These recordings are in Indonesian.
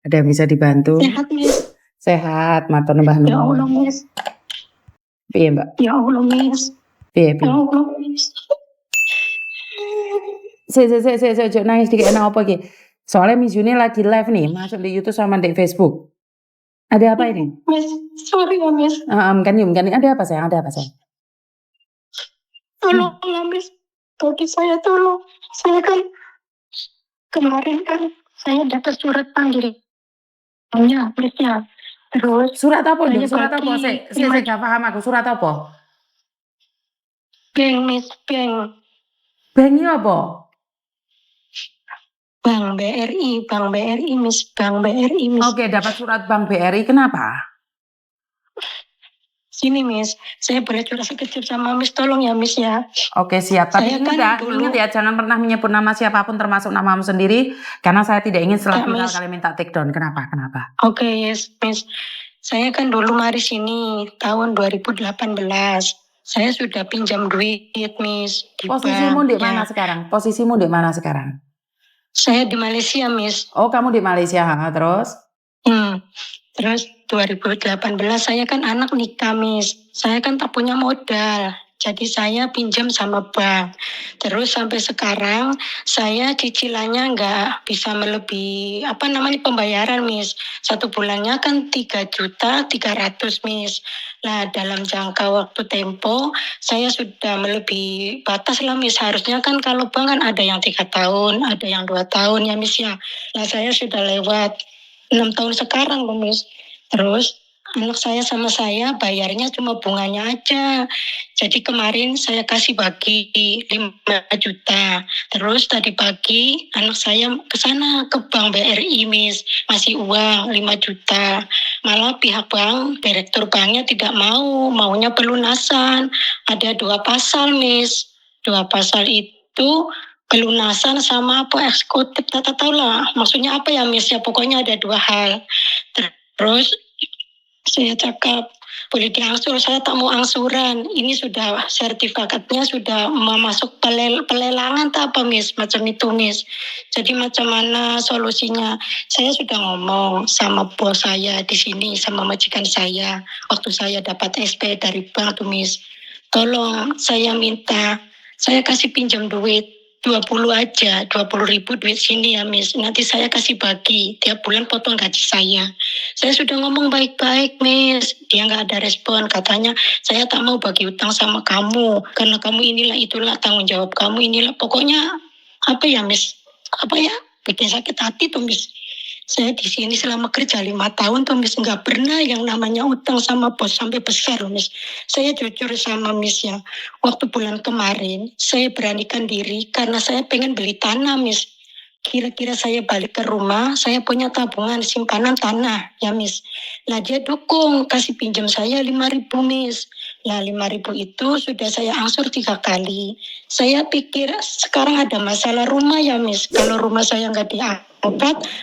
Ada yang bisa dibantu? Sehat, Miss. Sehat, matur nuwun. Ya Allah, Miss. Piye, Mbak? Ya Allah, Miss. Piye, Ya piye? Allah, Miss. Sik, ojo nangis dikekno apa iki? Soalnya Miss Juni lagi live nih, masuk di YouTube sama di Facebook. Ada apa ini? Miss, sorry ya, Miss. Kan ada apa sayang? Ada apa sayang? Tolonglah, Miss. Bagi saya tolong. Saya kan kemarin kan saya dapat surat panggilannya, Miss ya. Terus Surat apa? saya Surat apa? bagi Saya gak paham aku. Surat apa? bank, Miss, bank. Bank apa? Bank BRI, Miss. Bank BRI, Miss. Oke, dapat surat Bank BRI. Kenapa? Sini, Miss. Saya boleh curhat sekejap sama Miss, tolong ya, Miss ya. Oke, siap. Tapi Saya ingat kan ya, jangan pernah menyebut nama siapapun termasuk namamu sendiri, karena saya tidak ingin setelah viral kalian minta take down. Kenapa? Oke, yes, Miss. Saya kan dulu mari sini tahun 2018. Saya sudah pinjam duit, Miss, di Posisimu bank. di mana sekarang? Saya di Malaysia, Miss. Oh, kamu di Malaysia, terus? Terus 2018 saya kan anak nikah, Miss. Saya kan tak punya modal. Jadi saya pinjam sama bank. Terus sampai sekarang saya cicilannya nggak bisa melebihi pembayaran, Miss. 1 bulannya kan 3.300.000, Miss. Nah, dalam jangka waktu tempo saya sudah melebihi batas lah, Miss. Harusnya kan kalau bank kan ada yang 3 tahun, ada yang 2 tahun ya, Miss ya. Nah, saya sudah lewat 6 tahun sekarang loh, Miss. Terus anak saya sama saya bayarnya cuma bunganya aja. Jadi kemarin saya kasih bagi 5 juta. Terus tadi pagi anak saya ke sana ke Bank BRI, Miss. Masih uang 5 juta. Malah pihak bank, direktur banknya tidak maunya pelunasan. Ada 2 pasal, Miss. 2 pasal itu pelunasan sama eksekutif, tak tahu lah maksudnya apa ya, Miss ya, pokoknya ada 2 hal. Terus saya cakap boleh diangsur, saya tak mau angsuran, ini sudah sertifikatnya sudah masuk pelelangan tak apa, Miss, macam itu, Miss. Jadi macam mana solusinya? Saya sudah ngomong sama bos saya di sini, sama majikan saya waktu saya dapat SP dari bank tuh, Miss. Tolong saya minta, saya kasih pinjam duit 20 aja, 20.000 duit sini ya, Miss. Nanti saya kasih bagi, tiap bulan potong gaji saya. Saya sudah ngomong baik-baik, Miss. Dia nggak ada respon. Katanya, saya tak mau bagi utang sama kamu. Karena kamu inilah itulah tanggung jawab kamu inilah. Pokoknya, apa ya, Miss? Apa ya? Bikin sakit hati tuh, Miss. Saya di sini selama kerja 5 tahun tuh, Miss, nggak pernah yang namanya utang sama bos sampai besar, Miss. Saya jujur sama Miss ya, waktu bulan kemarin saya beranikan diri karena saya pengen beli tanah, Miss. Kira-kira saya balik ke rumah, saya punya tabungan simpanan tanah ya, Miss. Nah, dia dukung kasih pinjam saya 5.000, Miss. Nah, 5.000 itu sudah saya angsur 3 kali. Saya pikir sekarang ada masalah rumah ya, Miss. Kalau rumah saya nggak diangkat,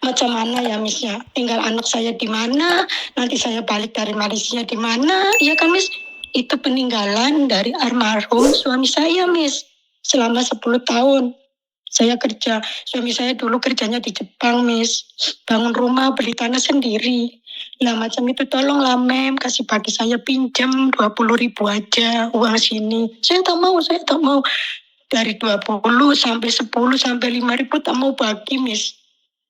macam mana ya, Miss ya? Tinggal anak saya di mana? Nanti saya balik dari Malaysia di mana? Ya kan, Miss? Itu peninggalan dari almarhum suami saya, Miss. Selama 10 tahun. Saya kerja, suami saya dulu kerjanya di Jepang, Miss. Bangun rumah, beli tanah sendiri. Lah macam itu, tolonglah, Mem, kasih bagi saya pinjam 20.000 aja uang sini. Saya tak mau. Dari 20 sampai 10 sampai 5.000 tak mau bagi, Miss.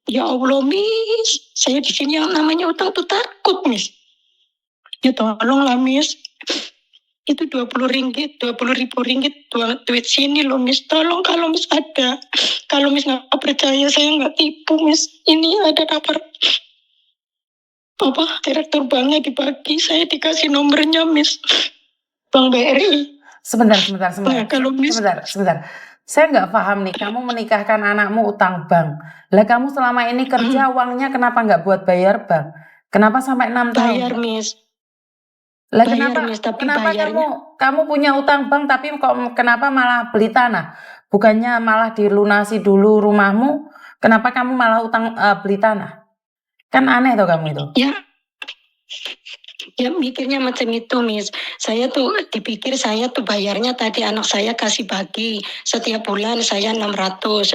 Ya Allah, Miss. Saya di sini yang namanya utang tuh takut, Miss. Ya tolonglah, Miss. Itu 20.000 duit sini loh, Miss. Tolong kalau Miss ada. Kalau Miss nggak percaya, saya nggak tipu, Miss. Ini ada nomor direktur banknya dibagi. Saya dikasih nomornya, Miss. Bank BRI. Sebentar. Nah, kalau Miss... Sebentar. Saya nggak paham nih, kamu menikahkan anakmu utang bank. Lah kamu selama ini kerja uangnya kenapa nggak buat bayar bank? Kenapa sampai 6 tahun? Bayar, Miss. Lah kenapa kamu punya utang bank tapi kenapa malah beli tanah? Bukannya malah dilunasi dulu rumahmu, kenapa kamu malah beli tanah? Kan aneh tuh kamu itu. Ya. Ya mikirnya macam itu, Miss. Saya tuh dipikir saya tuh bayarnya tadi anak saya kasih bagi. Setiap bulan saya 600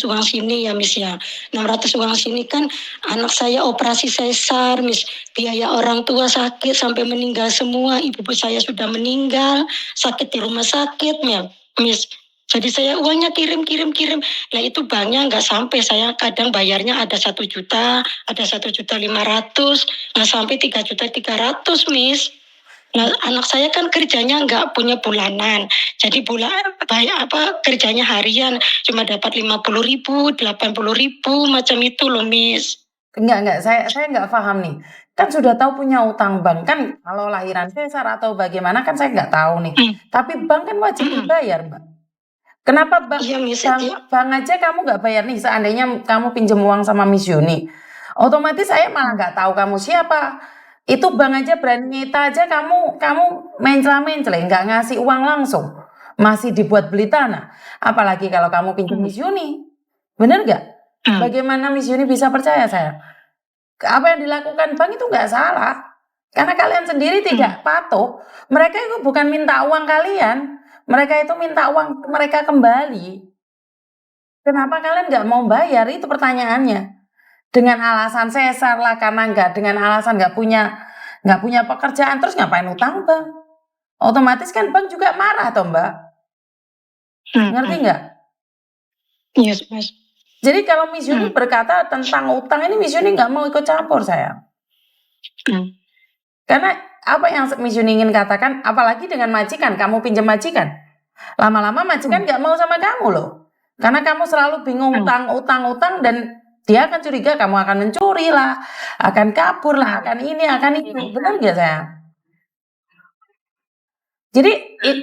uang sini ya, Miss ya. 600 uang sini kan anak saya operasi sesar, Miss. Biaya orang tua sakit sampai meninggal semua. Ibu saya sudah meninggal, sakit di rumah sakit, ya, Miss. Jadi saya uangnya kirim. Nah itu banknya nggak sampai. Saya kadang bayarnya ada 1 juta, ada 1,5 juta, nggak sampai 3,3 juta, Miss. Nah, anak saya kan kerjanya nggak punya bulanan, jadi kerjanya harian, cuma dapat 50.000, 80.000 macam itu loh, Miss. Enggak, saya nggak paham nih. Kan sudah tahu punya utang bank kan kalau lahiran sesar atau bagaimana kan saya nggak tahu nih. Tapi bank kan wajib dibayar, Mbak. Kenapa Iya, Miss. bank aja kamu nggak bayar nih? Seandainya kamu pinjam uang sama Miss Yuni, otomatis saya malah nggak tahu kamu siapa. Itu bank aja berani nyita aja kamu mencela-mencela, nggak ngasih uang langsung, masih dibuat beli tanah. Apalagi kalau kamu pinjam Miss Yuni, bener nggak? Bagaimana Miss Yuni bisa percaya saya? Apa yang dilakukan bank itu nggak salah, karena kalian sendiri tidak patuh. Mereka itu bukan minta uang kalian. Mereka itu minta uang mereka kembali. Kenapa kalian nggak mau bayar? Itu pertanyaannya. Dengan alasan sesar lah, karena dengan alasan nggak punya pekerjaan, terus ngapain utang bank? Otomatis kan bank juga marah toh, Mbak. Ngerti nggak? Yes, Mas. Jadi kalau Miss Yuni berkata tentang utang ini, Miss Yuni nggak mau ikut campur, sayang. Karena apa yang Miss Yuni ingin katakan, apalagi dengan majikan, kamu pinjam majikan. Lama-lama majikan nggak mau sama kamu loh. Karena kamu selalu bingung utang dan dia akan curiga kamu akan mencuri lah, akan kabur lah, akan ini, akan itu. Benar nggak sayang? Jadi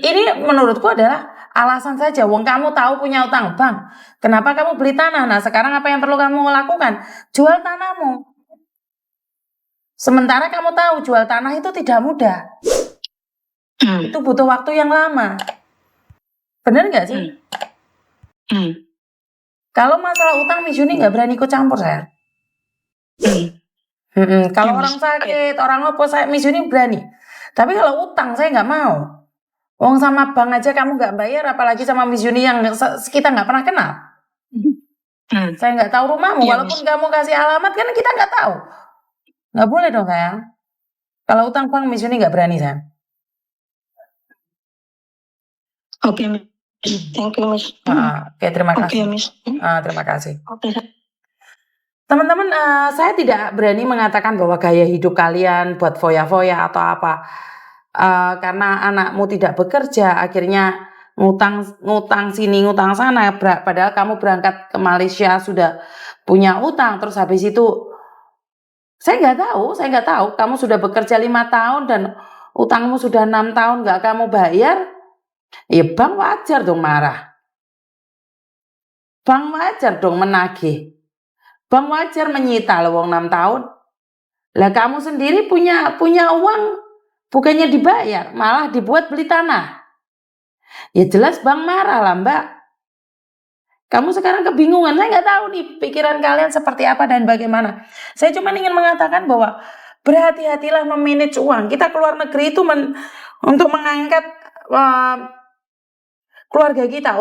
ini menurutku adalah alasan saja. Wong kamu tahu punya utang bank, kenapa kamu beli tanah? Nah sekarang apa yang perlu kamu lakukan? Jual tanahmu. Sementara kamu tahu jual tanah itu tidak mudah. Itu butuh waktu yang lama. Bener nggak sih? Kalau masalah utang Miss Yuni nggak berani ikut campur sayang. Kalau orang sakit, orang apa saya Miss Yuni berani. Tapi kalau utang saya nggak mau. Wong sama bank aja kamu nggak bayar, apalagi sama Miss Yuni yang kita nggak pernah kenal. Saya nggak tahu rumahmu, walaupun kamu kasih alamat kan kita nggak tahu. Nggak boleh dong sayang. Kalau utang bank Miss Yuni nggak berani sayang. Oke, thank you, Miss. Oke, terima kasih. Oke, Miss. Terima kasih. Oke. Teman-teman, saya tidak berani mengatakan bahwa gaya hidup kalian buat foya-foya atau apa. Karena anakmu tidak bekerja, akhirnya ngutang sini, ngutang sana. Padahal kamu berangkat ke Malaysia sudah punya utang, terus habis itu saya nggak tahu. Kamu sudah bekerja 5 tahun dan utangmu sudah 6 tahun nggak kamu bayar, ya bank wajar dong marah. Bank wajar dong menagih. Bank wajar menyita loh 6 tahun. Lah kamu sendiri punya uang, bukannya dibayar, malah dibuat beli tanah. Ya jelas bank marah lah, Mbak. Kamu sekarang kebingungan, saya nggak tahu nih pikiran kalian seperti apa dan bagaimana. Saya cuma ingin mengatakan bahwa berhati-hatilah memanage uang. Kita keluar negeri itu untuk mengangkat keluarga kita,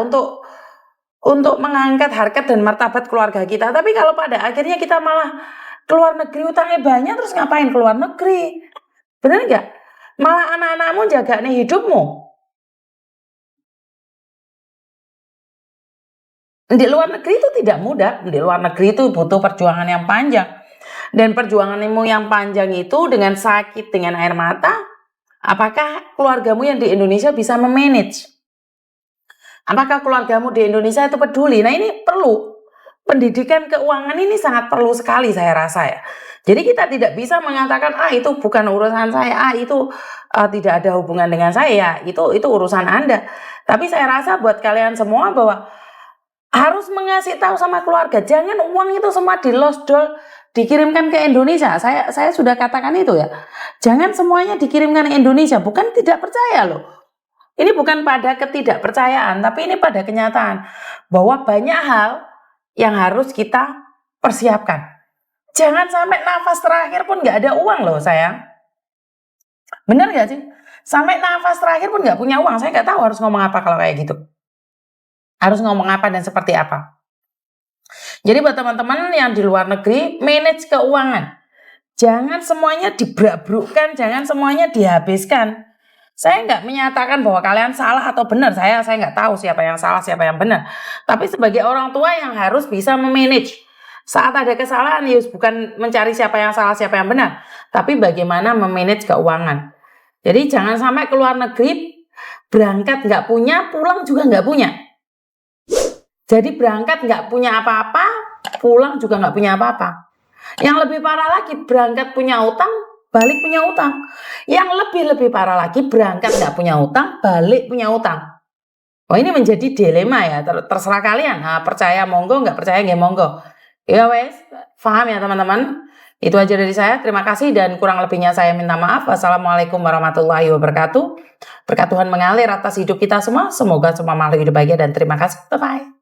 untuk mengangkat harkat dan martabat keluarga kita. Tapi kalau pada akhirnya kita malah keluar negeri utangnya banyak, terus ngapain keluar negeri? Benar nggak? Malah anak-anakmu jaga nih hidupmu. Di luar negeri itu tidak mudah. Di luar negeri itu butuh perjuangan yang panjang. Dan perjuanganmu yang panjang itu dengan sakit, dengan air mata, apakah keluargamu yang di Indonesia bisa memanage? Apakah keluargamu di Indonesia itu peduli? Nah ini perlu. Pendidikan keuangan ini sangat perlu sekali saya rasa ya. Jadi kita tidak bisa mengatakan itu bukan urusan saya, itu tidak ada hubungan dengan saya, itu urusan Anda. Tapi saya rasa buat kalian semua bahwa harus mengasih tahu sama keluarga, jangan uang itu semua dilosdol dikirimkan ke Indonesia. Saya sudah katakan itu ya. Jangan semuanya dikirimkan ke Indonesia, bukan tidak percaya loh. Ini bukan pada ketidakpercayaan, tapi ini pada kenyataan bahwa banyak hal yang harus kita persiapkan. Jangan sampai nafas terakhir pun nggak ada uang loh sayang. Bener nggak sih? Sampai nafas terakhir pun nggak punya uang. Saya nggak tahu harus ngomong apa kalau kayak gitu. Harus ngomong apa dan seperti apa. Jadi buat teman-teman yang di luar negeri, manage keuangan. Jangan semuanya dibrak-brukkan, jangan semuanya dihabiskan. Saya nggak menyatakan bahwa kalian salah atau benar. Saya nggak tahu siapa yang salah, siapa yang benar. Tapi sebagai orang tua yang harus bisa memanage. Saat ada kesalahan, ya bukan mencari siapa yang salah, siapa yang benar. Tapi bagaimana memanage keuangan. Jadi jangan sampai ke luar negeri, berangkat nggak punya, pulang juga nggak punya. Jadi berangkat nggak punya apa-apa, pulang juga nggak punya apa-apa. Yang lebih parah lagi, berangkat punya utang, balik punya utang. Yang lebih parah lagi, berangkat nggak punya utang, balik punya utang. Oh, ini menjadi dilema ya, terserah kalian. Nah, percaya monggo, nggak percaya nggak monggo. Ya wes, paham ya teman-teman? Itu aja dari saya, terima kasih dan kurang lebihnya saya minta maaf. Wassalamualaikum warahmatullahi wabarakatuh. Berkat Tuhan mengalir atas hidup kita semua, semoga semua makhluk hidup bahagia dan terima kasih. Bye-bye.